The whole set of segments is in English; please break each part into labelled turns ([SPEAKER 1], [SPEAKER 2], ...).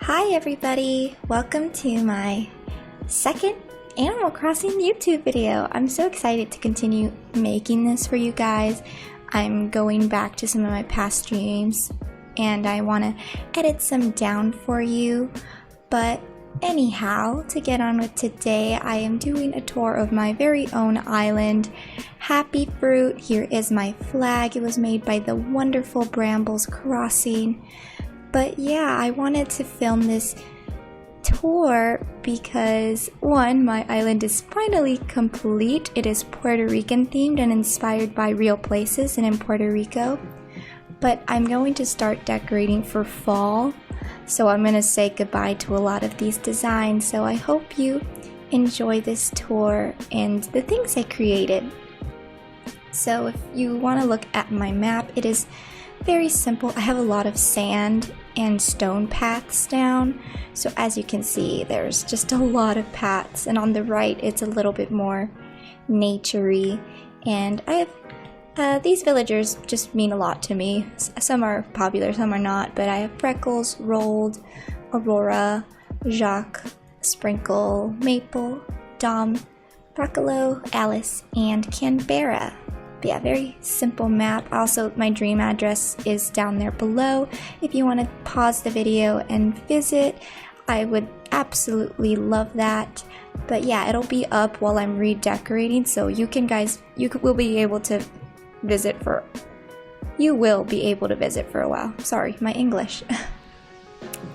[SPEAKER 1] Hi everybody! Welcome to my second Animal Crossing YouTube video. I'm so excited to continue making this for you guys. I'm going back to some of my past streams and I want to edit some down for you. But anyhow, to get on with today, I am doing a tour of my very own island, Happy Fruit. Here is my flag. It was made by the wonderful Brambles Crossing. But yeah, I wanted to film this tour because one, my island is finally complete. It is Puerto Rican themed and inspired by real places and in Puerto Rico. But I'm going to start decorating for fall, so I'm going to say goodbye to a lot of these designs. So I hope you enjoy this tour and the things I created. So if you want to look at my map, it is very simple. I have a lot of sand and stone paths down, so as you can see there's just a lot of paths, and on the right it's a little bit more nature-y, and I have these villagers just mean a lot to me. Some are popular, some are not, but I have Freckles, Rolled, Aurora, Jacques, Sprinkle, Maple, Dom, Broccolo, Alice, and Canberra. But yeah, very simple map. Also, my dream address is down there below. If you want to pause the video and visit, I would absolutely love that. But yeah, it'll be up while I'm redecorating, so you will be able to visit for a while. Sorry, my English.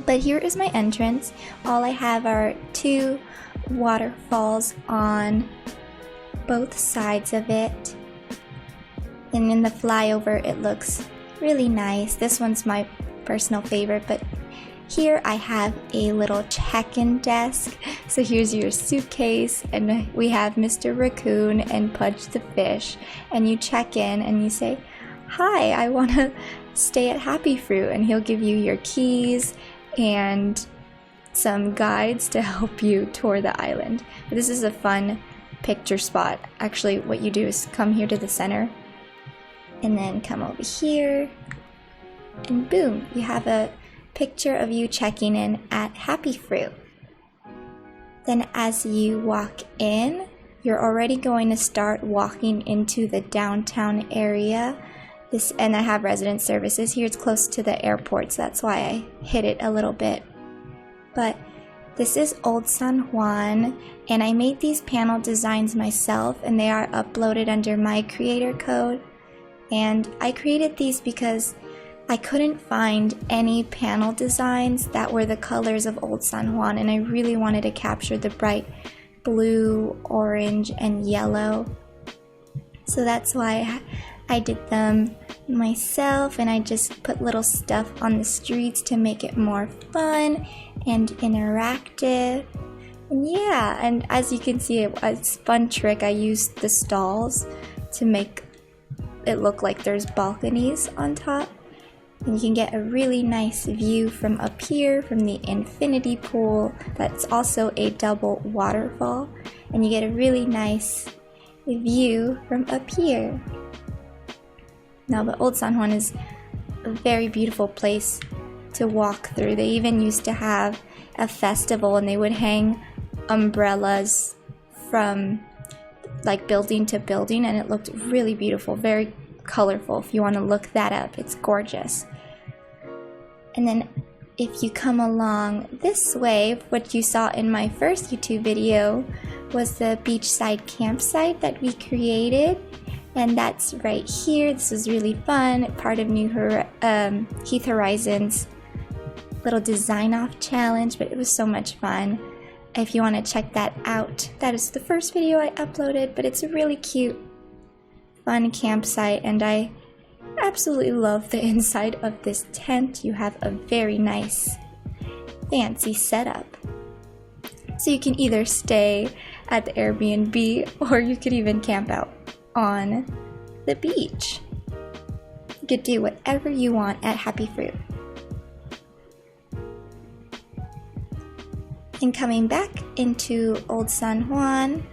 [SPEAKER 1] But here is my entrance. All I have are two waterfalls on both sides of it. And in the flyover, it looks really nice. This one's my personal favorite, but here I have a little check-in desk. So here's your suitcase, and we have Mr. Raccoon and Pudge the fish. And you check in and you say, "Hi, I want to stay at Happy Fruit," and he'll give you your keys and some guides to help you tour the island. But this is a fun picture spot. Actually, what you do is come here to the center, and then come over here, and boom, you have a picture of you checking in at Happy Fruit. Then as you walk in, you're already going to start walking into the downtown area. And I have resident services here. It's close to the airport, so that's why I hid it a little bit. But this is Old San Juan, and I made these panel designs myself, and they are uploaded under my creator code. And I created these because I couldn't find any panel designs that were the colors of Old San Juan, and I really wanted to capture the bright blue, orange, and yellow. So that's why I did them myself, and I just put little stuff on the streets to make it more fun and interactive. And yeah, and as you can see, a fun trick, I used the stalls to make it look like there's balconies on top, and you can get a really nice view from up here from the infinity pool. That's also a double waterfall, and you get a really nice view from up here. Now, but Old San Juan is a very beautiful place to walk through. They even used to have a festival, and they would hang umbrellas from like building to building, and it looked really beautiful, very colorful. If you want to look that up, it's gorgeous. And then if you come along this way, what you saw in my first YouTube video was the beachside campsite that we created, and that's right here. This was really fun, part of Heath Horizons little design off challenge, but it was so much fun. If you want to check that out, that is the first video I uploaded, but it's a really cute, fun campsite, and I absolutely love the inside of this tent. You have a very nice, fancy setup. So you can either stay at the Airbnb, or you could even camp out on the beach. You could do whatever you want at Happy Fruit. And coming back into Old San Juan,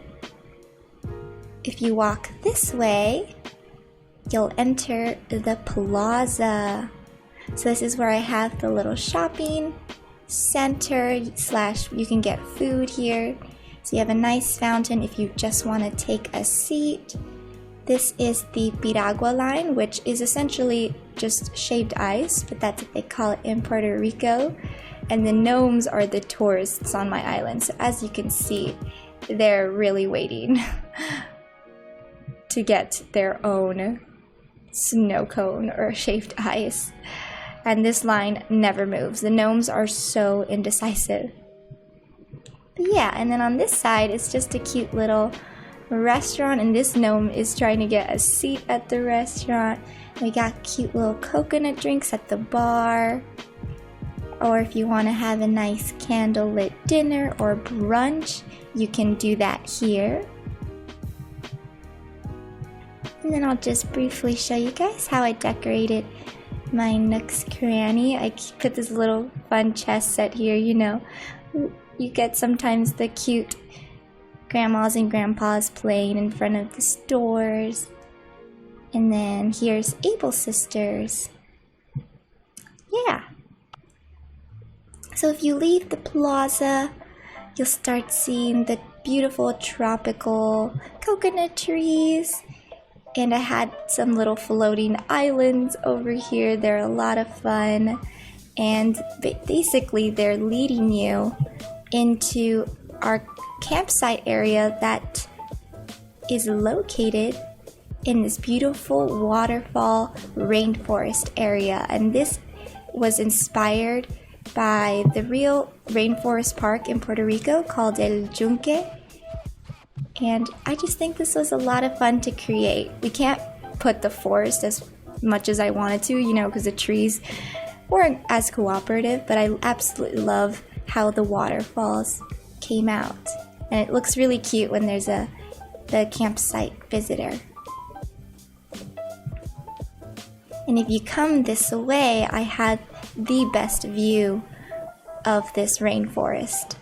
[SPEAKER 1] if you walk this way, you'll enter the plaza. So this is where I have the little shopping center slash you can get food here. So you have a nice fountain if you just want to take a seat. This is the piragua line, which is essentially just shaved ice, but that's what they call it in Puerto Rico. And the gnomes are the tourists on my island. So as you can see, they're really waiting to get their own snow cone or shaved ice. And this line never moves. The gnomes are so indecisive. But yeah, and then on this side, it's just a cute little restaurant, and this gnome is trying to get a seat at the restaurant. We got cute little coconut drinks at the bar. Or if you want to have a nice candlelit dinner or brunch, you can do that here. And then I'll just briefly show you guys how I decorated my nook's cranny. I put this little fun chess set here, you know. You get sometimes the cute grandmas and grandpas playing in front of the stores. And then here's Able Sisters. Yeah. So if you leave the plaza, you'll start seeing the beautiful tropical coconut trees. And I had some little floating islands over here. They're a lot of fun. And basically they're leading you into our campsite area that is located in this beautiful waterfall rainforest area. And this was inspired by the real rainforest park in Puerto Rico called El Yunque. And I just think this was a lot of fun to create. We can't put the forest as much as I wanted to, you know, because the trees weren't as cooperative, but I absolutely love how the waterfalls came out. And it looks really cute when there's the campsite visitor. And if you come this way, I had the best view of this rainforest.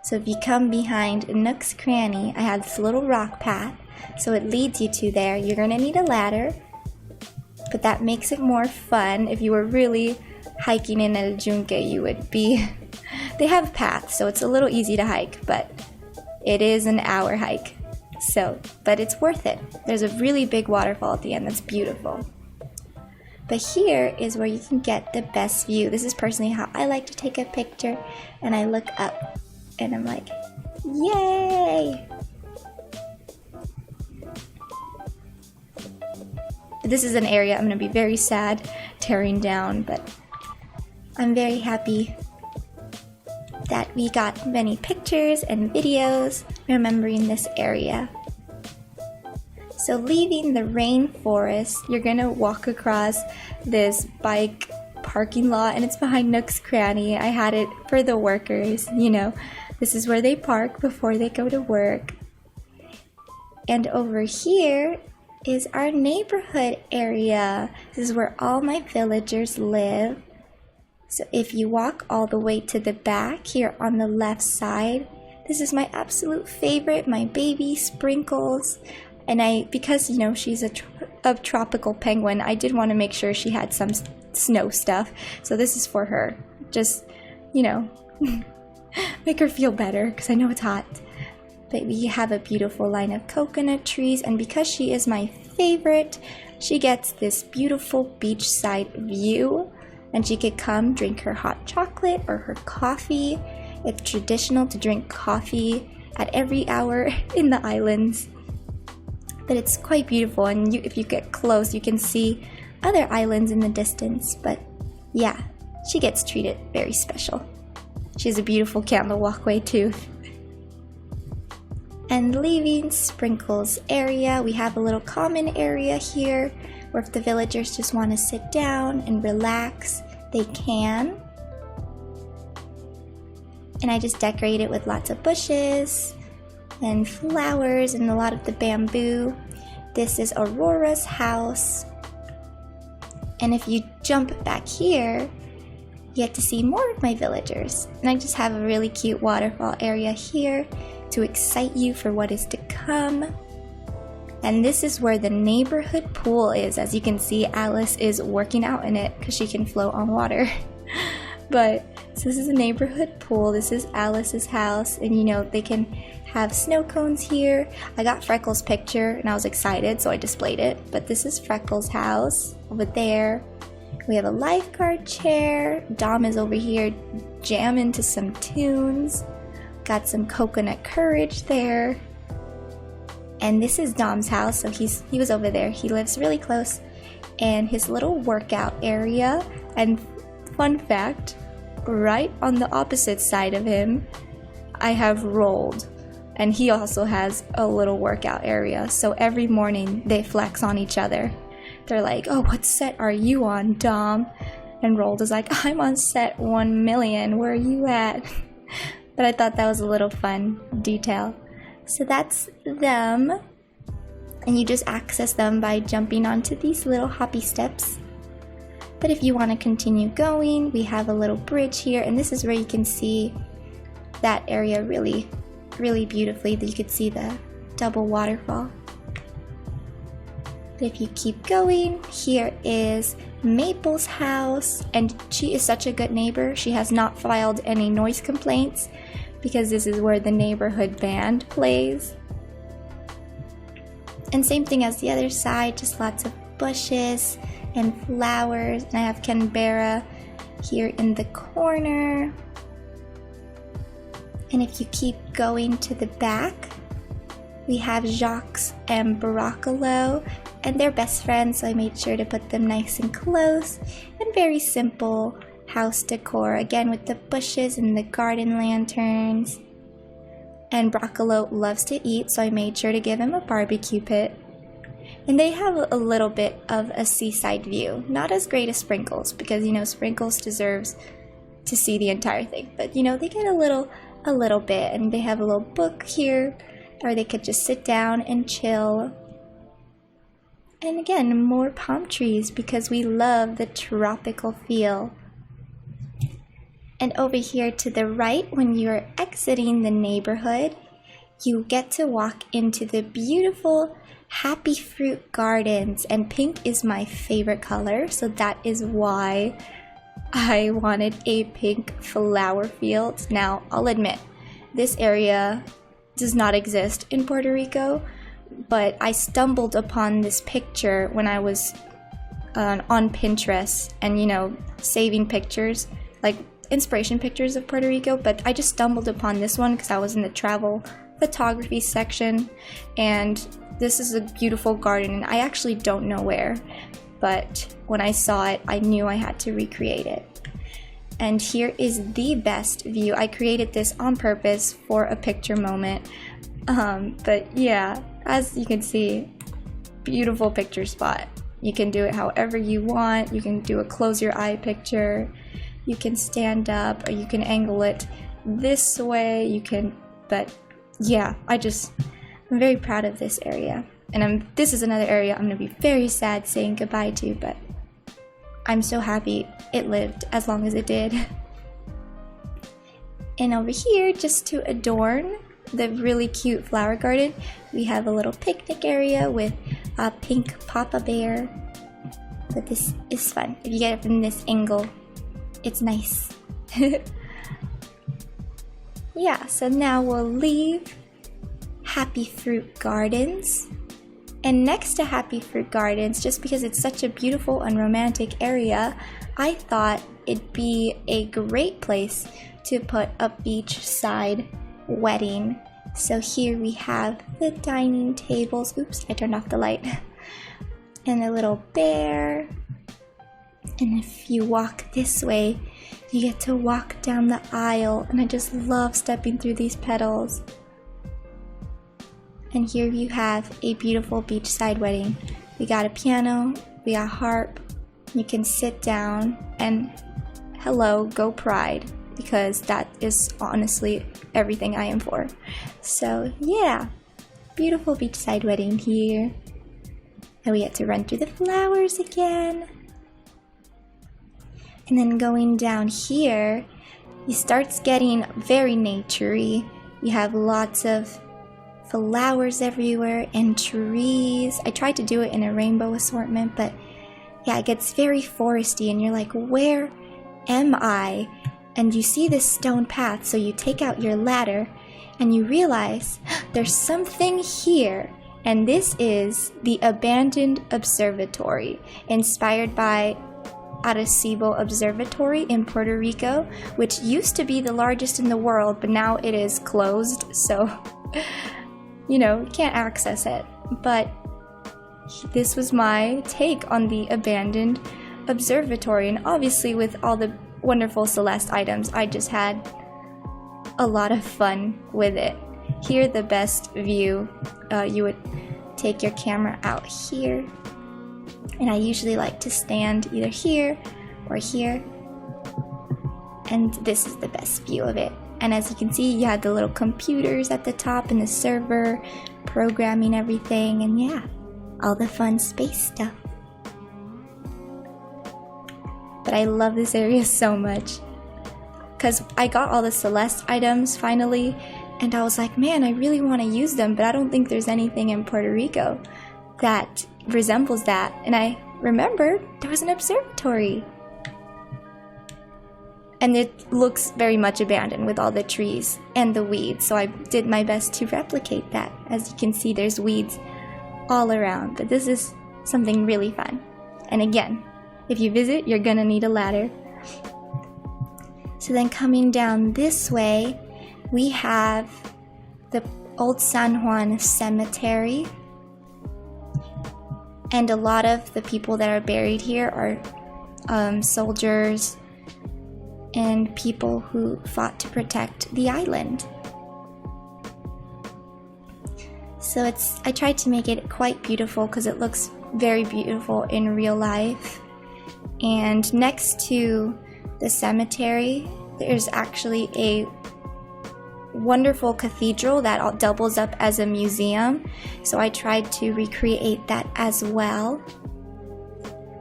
[SPEAKER 1] So if you come behind Nook's Cranny, I have this little rock path, so it leads you to there. You're gonna need a ladder, but that makes it more fun. If you were really hiking in El Yunque, you would be... They have paths, so it's a little easy to hike, but it is an hour hike. But it's worth it. There's a really big waterfall at the end that's beautiful. But here is where you can get the best view. This is personally how I like to take a picture, and I look up and I'm like, yay! This is an area I'm going to be very sad tearing down, but I'm very happy that we got many pictures and videos remembering this area. So leaving the rainforest, you're going to walk across this bike parking lot, and it's behind Nook's Cranny. I had it for the workers, you know. This is where they park before they go to work. And over here is our neighborhood area. This is where all my villagers live. So if you walk all the way to the back here on the left side, this is my absolute favorite, my baby Sprinkles. And because, you know, she's a tropical penguin, I did want to make sure she had some snow stuff. So this is for her. Just, you know, make her feel better, because I know it's hot. But we have a beautiful line of coconut trees, and because she is my favorite, she gets this beautiful beachside view, and she could come drink her hot chocolate or her coffee. It's traditional to drink coffee at every hour in the islands. But it's quite beautiful, and if you get close, you can see other islands in the distance. But yeah, she gets treated very special. She has a beautiful candle walkway too. And leaving Sprinkles area, we have a little common area here where if the villagers just want to sit down and relax, they can. And I just decorate it with lots of bushes and flowers and a lot of the bamboo. This is Aurora's house. And if you jump back here, you get to see more of my villagers. And I just have a really cute waterfall area here to excite you for what is to come. And this is where the neighborhood pool is. As you can see, Alice is working out in it because she can float on water. But so this is a neighborhood pool. This is Alice's house, and you know, they can have snow cones here. I got Freckles' picture and I was excited, so I displayed it. But this is Freckles' house over there. We have a lifeguard chair. Dom is over here jamming to some tunes. Got some coconut courage there. And this is Dom's house, so he was over there. He lives really close. And his little workout area. And fun fact, right on the opposite side of him, I have Rolled. And he also has a little workout area. So every morning they flex on each other. They're like, oh, what set are you on, Dom? And Rolled is like, I'm on set 1 million. Where are you at? But I thought that was a little fun detail. So that's them. And you just access them by jumping onto these little hoppy steps. But if you want to continue going, we have a little bridge here. And this is where you can see that area really, really beautifully. You could see the double waterfall. If you keep going, here is Maple's house, and she is such a good neighbor. She has not filed any noise complaints because this is where the neighborhood band plays. And same thing as the other side, just lots of bushes and flowers. And I have Canberra here in the corner. And if you keep going to the back, we have Jacques and Broccolo, and they're best friends, so I made sure to put them nice and close. And very simple house decor, again with the bushes and the garden lanterns. And Broccolo loves to eat, so I made sure to give him a barbecue pit. And they have a little bit of a seaside view. Not as great as Sprinkles, because you know Sprinkles deserves to see the entire thing. But you know, they get a little bit, and they have a little book here, or they could just sit down and chill. And again, more palm trees because we love the tropical feel. And over here to the right, when you're exiting the neighborhood, you get to walk into the beautiful Happy Fruit Gardens. And pink is my favorite color, so that is why I wanted a pink flower field. Now, I'll admit, this area does not exist in Puerto Rico, but I stumbled upon this picture when I was on Pinterest and, you know, saving pictures, like inspiration pictures of Puerto Rico, but I just stumbled upon this one because I was in the travel photography section, and this is a beautiful garden, and I actually don't know where, but when I saw it, I knew I had to recreate it. And here is the best view. I created this on purpose for a picture moment. But yeah, as you can see, beautiful picture spot. You can do it however you want. You can do a close your eye picture. You can stand up, or you can angle it this way. You can, but yeah, I'm very proud of this area. And this is another area I'm gonna be very sad saying goodbye to, but I'm so happy it lived as long as it did. And over here, just to adorn the really cute flower garden, we have a little picnic area with a pink Papa Bear. But this is fun. If you get it from this angle, it's nice. Yeah, so now we'll leave Happy Fruit Gardens. And next to Happy Fruit Gardens, just because it's such a beautiful and romantic area, I thought it'd be a great place to put a beachside wedding. So here we have the dining tables. Oops, I turned off the light. And a little bear. And if you walk this way, you get to walk down the aisle. And I just love stepping through these petals. And here you have a beautiful beachside wedding. We got a piano, we got a harp. You can sit down and hello, go Pride, because that is honestly everything I am for. So yeah, beautiful beachside wedding here. And we get to run through the flowers again. And then going down here, it starts getting very naturey. You have lots of flowers everywhere and trees. I tried to do it in a rainbow assortment, but yeah, it gets very foresty and you're like, where am I? And you see this stone path, so you take out your ladder and you realize there's something here. And this is the abandoned observatory, inspired by Arecibo Observatory in Puerto Rico, which used to be the largest in the world, but now it is closed, so you know, you can't access it. But this was my take on the abandoned observatory, and obviously with all the wonderful Celeste items, I just had a lot of fun with it. Here, the best view, you would take your camera out here, and I usually like to stand either here or here, and this is the best view of it. And as you can see, you had the little computers at the top and the server programming everything, and yeah, all the fun space stuff. But I love this area so much because I got all the Celeste items finally, and I was like, man, I really want to use them, but I don't think there's anything in Puerto Rico that resembles that. And I remembered there was an observatory. And it looks very much abandoned with all the trees and the weeds, so I did my best to replicate that. As you can see, there's weeds all around, but this is something really fun. And again, if you visit, you're gonna need a ladder. So then coming down this way, we have the old San Juan cemetery. And a lot of the people that are buried here are soldiers and people who fought to protect the island. So I tried to make it quite beautiful because it looks very beautiful in real life. And next to the cemetery, there's actually a wonderful cathedral that doubles up as a museum. So I tried to recreate that as well.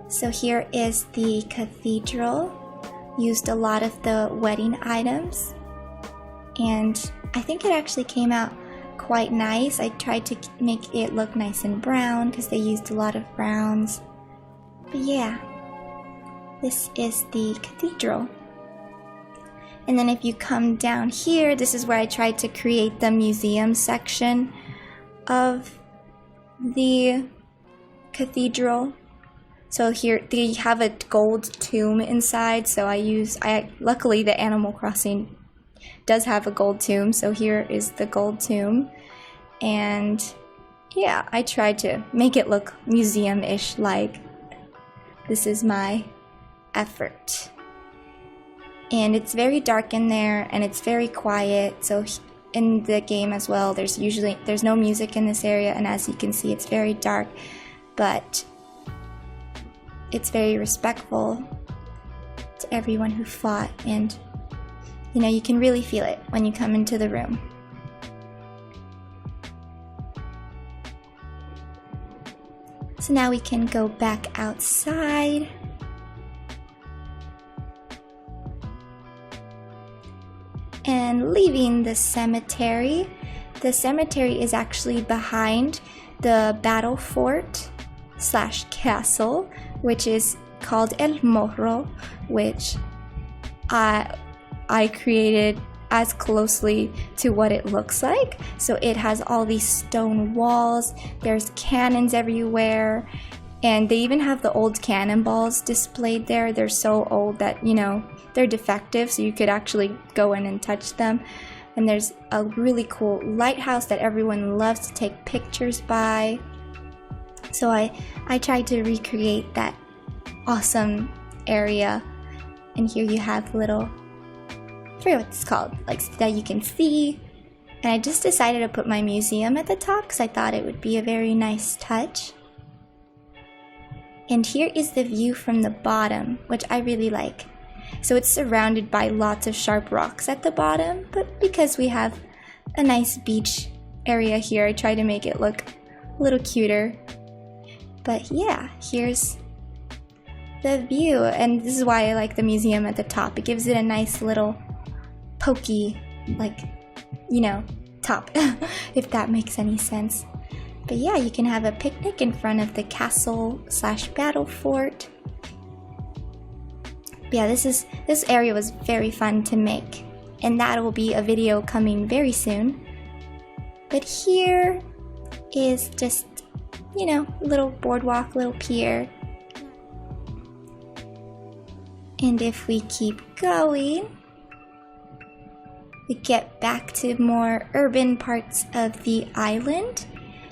[SPEAKER 1] So here is the cathedral. Used a lot of the wedding items, and I think it actually came out quite nice. I tried to make it look nice and brown because they used a lot of browns. But yeah, this is the cathedral. And then if you come down here, this is where I tried to create the museum section of the cathedral. So here they have a gold tomb inside, so luckily the Animal Crossing does have a gold tomb, so here is the gold tomb. And yeah, I tried to make it look museum-ish like. This is my effort. And it's very dark in there, and it's very quiet, so in the game as well, there's no music in this area, and as you can see, it's very dark, but it's very respectful to everyone who fought, and you know, you can really feel it when you come into the room. So now we can go back outside. And leaving the cemetery is actually behind the battle fort / castle, which is called El Morro, which I created as closely to what it looks like. So it has all these stone walls, there's cannons everywhere, and they even have the old cannonballs displayed there. They're so old that, you know, they're defective, so you could actually go in and touch them. And there's a really cool lighthouse that everyone loves to take pictures by. So I tried to recreate that awesome area. And here you have little, I forget what it's called, like that you can see. And I just decided to put my museum at the top because I thought it would be a very nice touch. And here is the view from the bottom, which I really like. So it's surrounded by lots of sharp rocks at the bottom, but because we have a nice beach area here, I try to make it look a little cuter. But yeah, here's the view, and this is why I like the museum at the top. It gives it a nice little pokey, like, you know, top, if that makes any sense. But yeah, you can have a picnic in front of the castle slash battle fort. But yeah, this area was very fun to make, and that will be a video coming very soon. But here is just, you know, little boardwalk, little pier. And if we keep going, we get back to more urban parts of the island.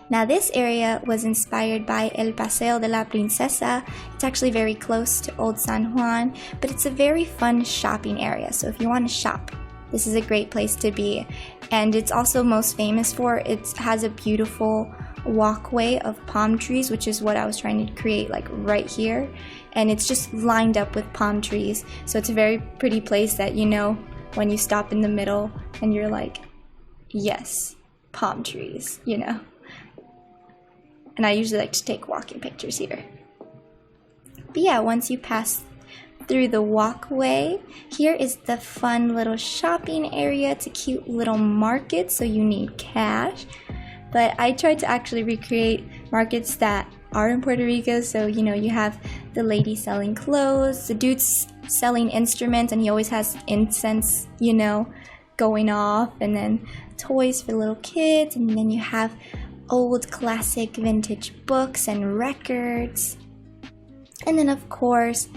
[SPEAKER 1] Now this area was inspired by El Paseo de la Princesa. It's actually very close to Old San Juan, but it's a very fun shopping area. So if you want to shop, this is a great place to be. And it's also most famous for, it has a beautiful walkway of palm trees, which is what I was trying to create, like right here. And it's just lined up with palm trees. So it's a very pretty place that, you know, when you stop in the middle and you're like, yes, palm trees, you know. And I usually like to take walking pictures here. But yeah, once you pass through the walkway, here is the fun little shopping area. It's a cute little market, so you need cash. But I tried to actually recreate markets that are in Puerto Rico. So, you know, you have the lady selling clothes, the dude's selling instruments, and he always has incense, you know, going off, and then toys for little kids, and then you have old classic vintage books and records. And then of course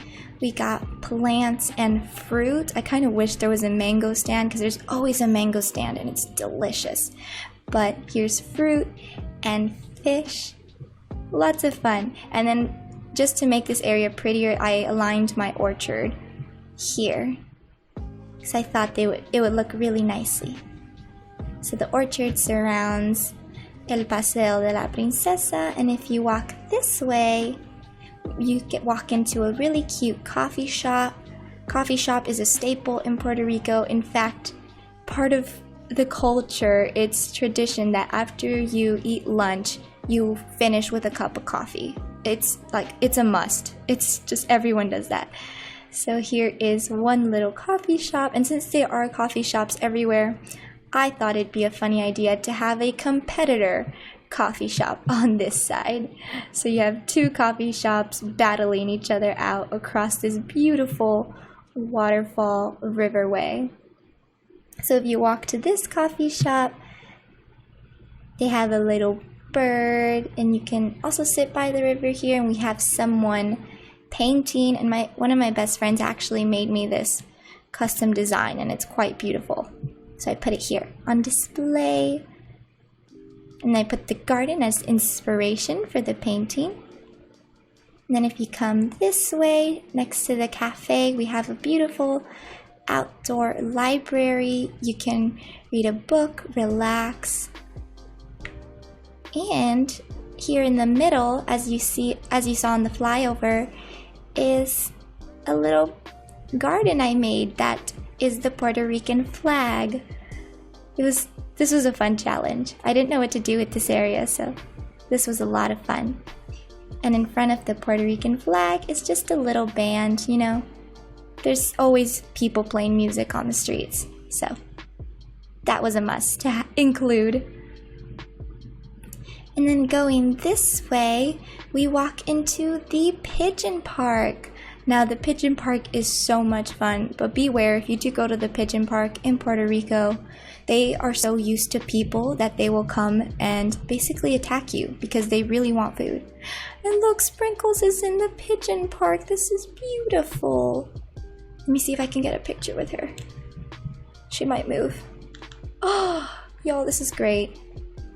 [SPEAKER 1] we got plants and fruit. I kind of wish there was a mango stand, because there's always a mango stand and it's delicious. But here's fruit and fish. Lots of fun. And then just to make this area prettier, I aligned my orchard here, because I thought it would look really nicely. So the orchard surrounds El Paseo de la Princesa, and if you walk this way, you walk into a really cute coffee shop. Coffee shop is a staple in Puerto Rico. In fact, part of the culture, it's tradition that after you eat lunch, you finish with a cup of coffee. It's like, it's a must. It's just, everyone does that. So here is one little coffee shop, and since there are coffee shops everywhere, I thought it'd be a funny idea to have a competitor coffee shop on this side. So you have two coffee shops battling each other out across this beautiful waterfall riverway. So if you walk to this coffee shop, they have a little bird, and you can also sit by the river here, and we have someone painting, and one of my best friends actually made me this custom design, and it's quite beautiful. So I put it here on display, and I put the garden as inspiration for the painting. And then if you come this way, next to the cafe, we have a beautiful outdoor library. You can read a book, relax. And here in the middle, as you saw in the flyover, is a little garden I made that is the Puerto Rican flag. This was a fun challenge. I didn't know what to do with this area, so this was a lot of fun. And in front of the Puerto Rican flag is just a little band, you know. There's always people playing music on the streets, so that was a must to include. And then going this way, we walk into the Pigeon Park. Now the Pigeon Park is so much fun, but beware, if you do go to the Pigeon Park in Puerto Rico, they are so used to people that they will come and basically attack you because they really want food. And look, Sprinkles is in the Pigeon Park. This is beautiful. Let me see if I can get a picture with her. She might move. Oh, y'all, this is great.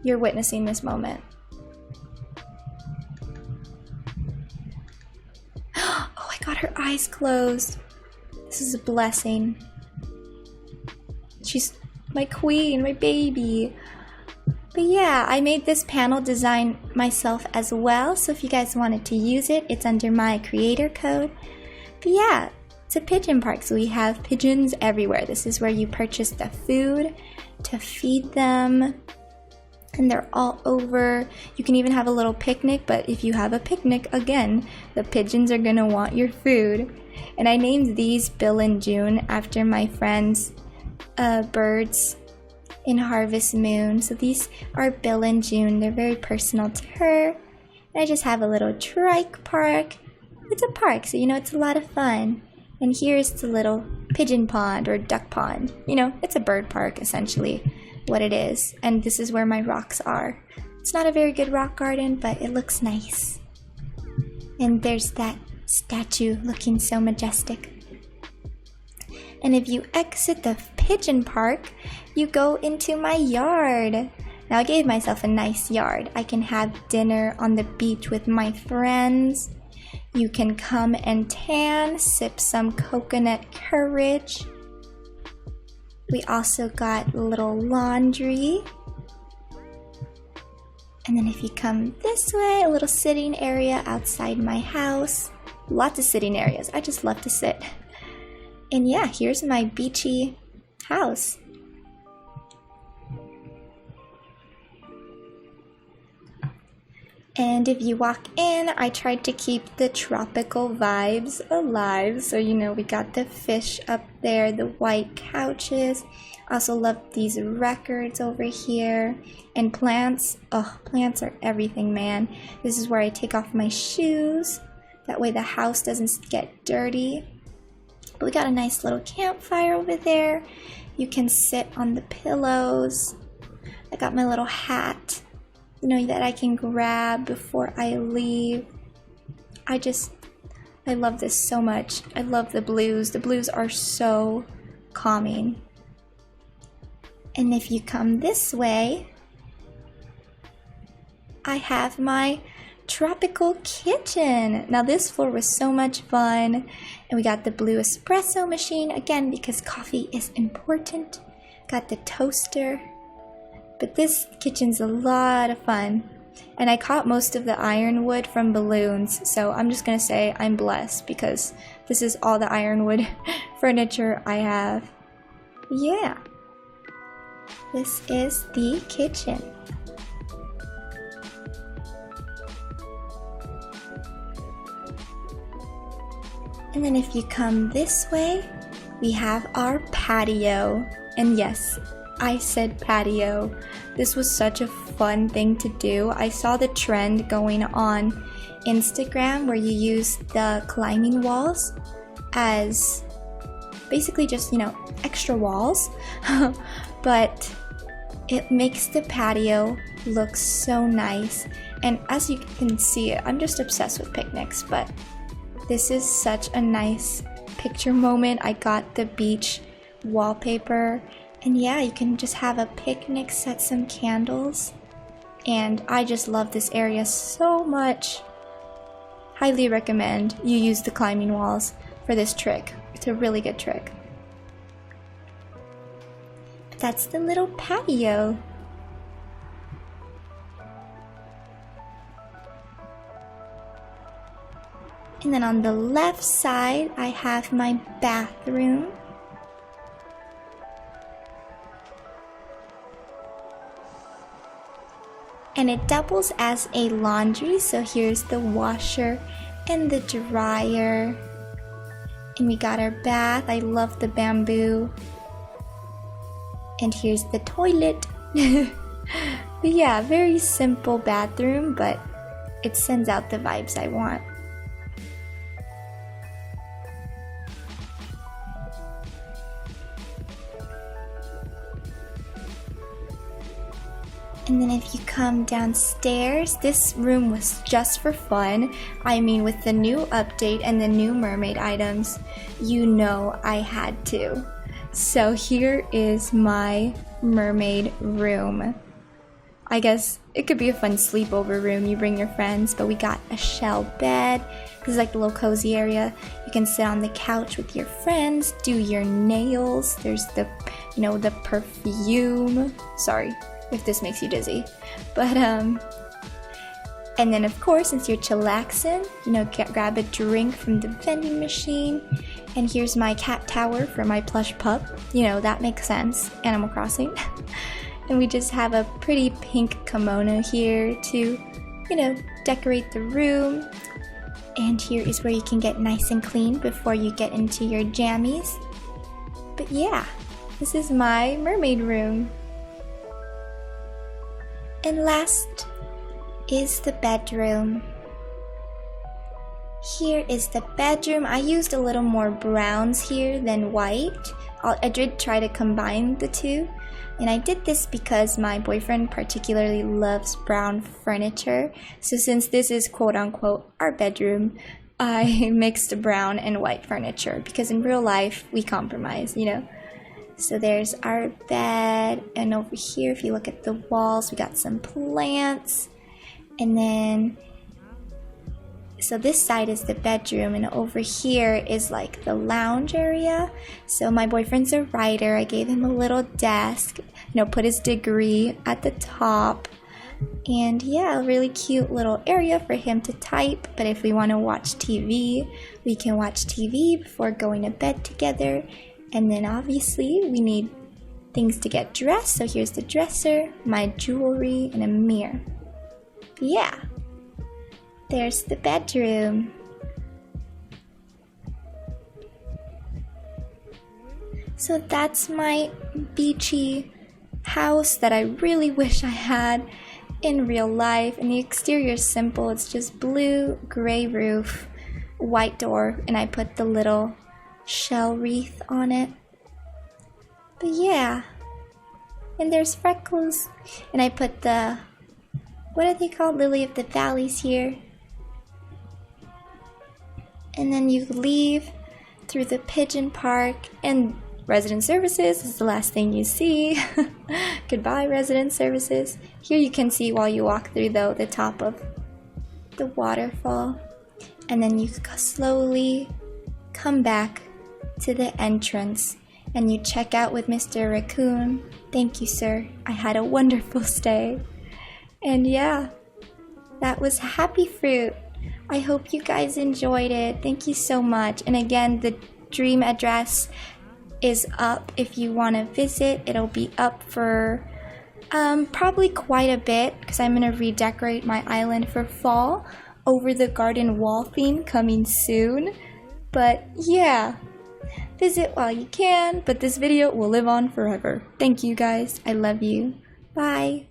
[SPEAKER 1] You're witnessing this moment. Oh, I got her eyes closed. This is a blessing. She's my queen, my baby. But yeah, I made this panel design myself as well, so if you guys wanted to use it, it's under my creator code. But yeah, it's a pigeon park, so we have pigeons everywhere. This is where you purchase the food to feed them, and they're all over. You can even have a little picnic, but if you have a picnic, again, the pigeons are gonna want your food. And I named these Bill and June after my friends' birds. in Harvest Moon. So these are Bill and June. They're very personal to her. And I just have a little trike park. It's a park, so you know, it's a lot of fun. And here's the little pigeon pond or duck pond. You know, it's a bird park, essentially, what it is. And this is where my rocks are. It's not a very good rock garden, but it looks nice. And there's that statue looking so majestic. And if you exit the pigeon park, you go into my yard. Now, I gave myself a nice yard. I can have dinner on the beach with my friends. You can come and tan, sip some coconut courage. We also got a little laundry. And then if you come this way, a little sitting area outside my house. Lots of sitting areas. I just love to sit. And yeah, here's my beachy house. And if you walk in, I tried to keep the tropical vibes alive. So, you know, we got the fish up there, the white couches. I also love these records over here. And plants. Oh, plants are everything, man. This is where I take off my shoes. That way the house doesn't get dirty. But we got a nice little campfire over there. You can sit on the pillows. I got my little hat, you know, that I can grab before I leave. I love this so much. I love the blues. The blues are so calming. And if you come this way, I have my tropical kitchen. Now this floor was so much fun. And we got the blue espresso machine, again, because coffee is important. Got the toaster. But this kitchen's a lot of fun. And I caught most of the ironwood from balloons, so I'm just gonna say I'm blessed because this is all the ironwood furniture I have. Yeah. This is the kitchen. And then if you come this way, we have our patio. And yes, I said patio. This was such a fun thing to do. I saw the trend going on Instagram where you use the climbing walls as basically just, you know, extra walls. But it makes the patio look so nice. And as you can see, I'm just obsessed with picnics, but this is such a nice picture moment. I got the beach wallpaper. And yeah, you can just have a picnic, set some candles. And I just love this area so much. Highly recommend you use the climbing walls for this trick. It's a really good trick. That's the little patio. And then on the left side, I have my bathroom. And it doubles as a laundry, so here's the washer and the dryer. And we got our bath. I love the bamboo. And here's the toilet. But yeah, very simple bathroom, but it sends out the vibes I want. And then if you come downstairs, this room was just for fun. I mean, with the new update and the new mermaid items, you know I had to. So here is my mermaid room. I guess it could be a fun sleepover room. You bring your friends, but we got a shell bed. This is like the little cozy area. You can sit on the couch with your friends, do your nails. There's the, you know, the perfume. Sorry if this makes you dizzy, but and then of course, since you're chillaxing, you know, grab a drink from the vending machine. And here's my cat tower for my plush pup. You know, that makes sense, Animal Crossing. And we just have a pretty pink kimono here to, you know, decorate the room. And here is where you can get nice and clean before you get into your jammies. But yeah, this is my mermaid room. And last is the bedroom. Here is the bedroom. I used a little more browns here than white. I did try to combine the two. And I did this because my boyfriend particularly loves brown furniture. So since this is quote unquote our bedroom, I mixed brown and white furniture because in real life we compromise, you know. So there's our bed, and over here if you look at the walls we got some plants, and then so this side is the bedroom, and over here is like the lounge area. So my boyfriend's a writer. I gave him a little desk, you know, put his degree at the top. And yeah, a really cute little area for him to type. But if we want to watch TV, we can watch TV before going to bed together. And then obviously we need things to get dressed. So here's the dresser, my jewelry, and a mirror. But yeah, there's the bedroom. So that's my beachy house that I really wish I had in real life. And the exterior is simple. It's just blue, gray roof, white door, and I put the little shell wreath on it. But yeah, and there's freckles, and I put the, what are they called, lily of the valleys here. And then you leave through the pigeon park, and resident services is the last thing you see. Goodbye, resident services. Here you can see while you walk through though the top of the waterfall, and then you slowly come back to the entrance and you check out with Mr. Raccoon. Thank you, sir. I had a wonderful stay. And yeah, that was Happy Fruit. I hope you guys enjoyed it. Thank you so much. And again, the dream address is up if you want to visit. It'll be up for probably quite a bit because I'm going to redecorate my island for fall over the garden wall theme coming soon. But yeah, visit while you can, but this video will live on forever. Thank you guys. I love you. Bye.